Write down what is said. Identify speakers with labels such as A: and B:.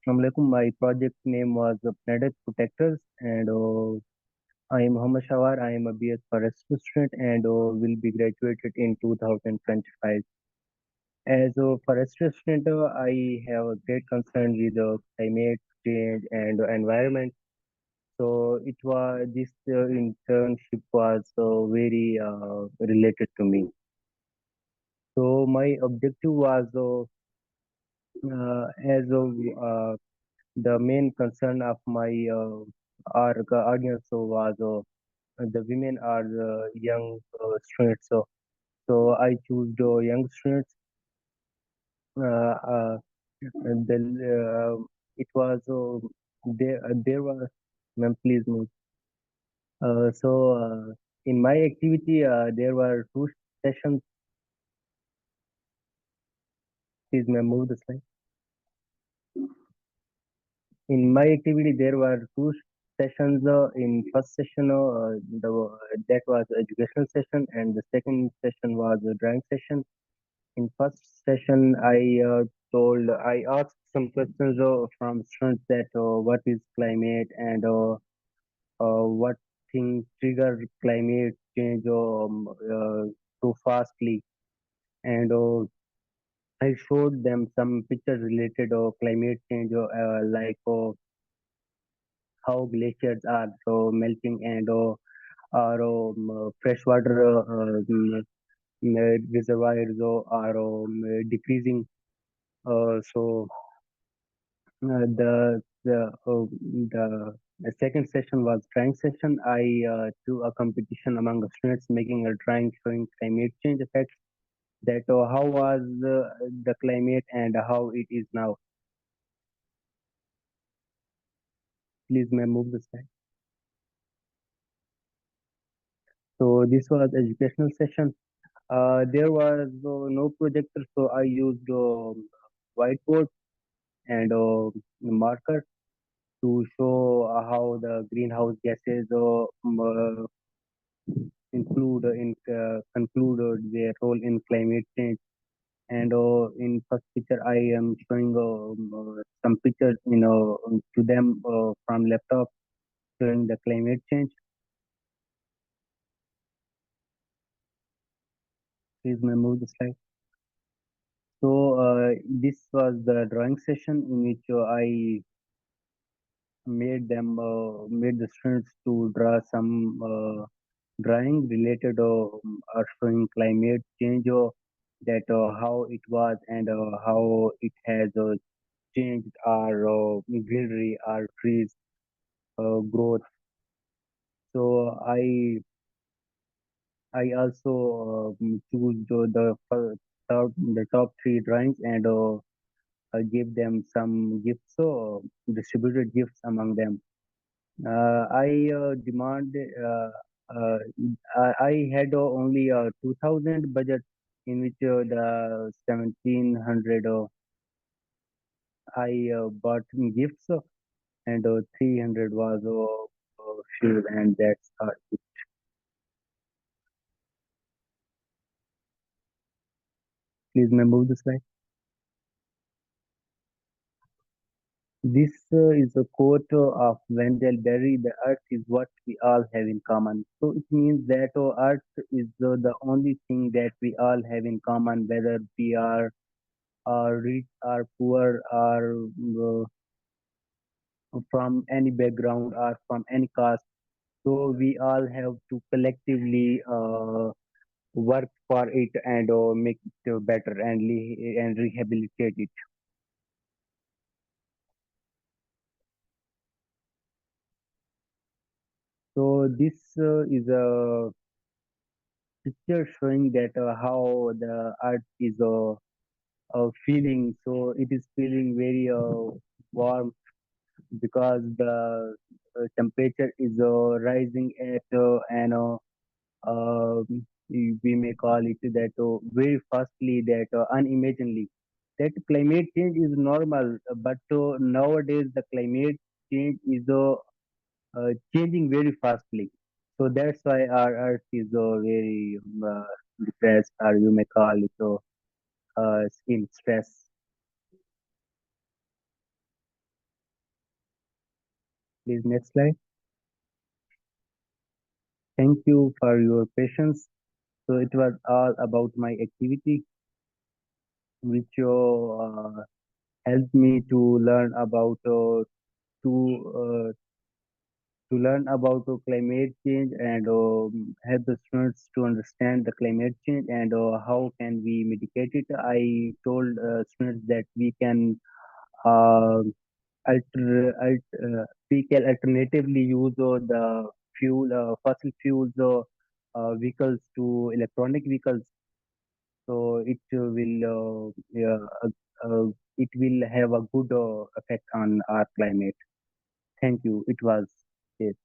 A: Assalamu alaikum. My project name was Planet Protectors, and I am Muhammad Shahwar. I am a BS forestry student and will be graduated in 2025. As a forestry student, I have a great concern with climate change and environment. So it was this internship was very related to me. So my objective was as the main concern of my our audience was the women are the young students. So I choose the young students. And the it was there was ma'am, please move. In my activity there were two sessions. Please ma'am, move the slide. In my activity, there were two sessions. In first session, that was educational session, and the second session was a drawing session. In first session, I asked some questions from students that what is climate and what things trigger climate change so fastly, and I showed them some pictures related to climate change, like how glaciers are so melting and our freshwater reservoirs are decreasing. So the second session was drawing session. I do a competition among the students making a drawing showing climate change effects. That how was the climate and how it is now. Please, may move the slide. So this was educational session. There was no projector, so I used whiteboard and marker to show how the greenhouse gases conclude their role in climate change. And in first picture, I am showing some pictures, to them from laptop showing the climate change. Please may move the slide. So this was the drawing session in which I made the students to draw some drawing related showing climate change, that how it was and how it has changed our greenery, our trees growth. So I also choose the top three drawings and gave them some gifts, so distributed gifts among them. I demand. Uh, I had only 2000 budget in which the 1700 I bought gifts, and 300 was fuel, and that's please may move the slide. This is a quote of Wendell Berry: "The earth is what we all have in common." So it means that earth is the only thing that we all have in common, whether we are rich or poor or from any background or from any caste. So we all have to collectively work for it and make it better and and rehabilitate it. So this is a picture showing that how the earth is feeling. So it is feeling very warm because the temperature is rising at an we may call it that very fastly, that unimaginably. That climate change is normal, but nowadays the climate change is changing very fastly. So that's why our earth is very depressed, or you may call it in stress. Please next slide. Thank you for your patience. So it was all about my activity, which helped me to learn about climate change and help the students to understand the climate change and how can we mitigate it. I told students that uh, we can alternatively use fossil fuels vehicles to electronic vehicles. So it will have a good effect on our climate. Thank you. It was it.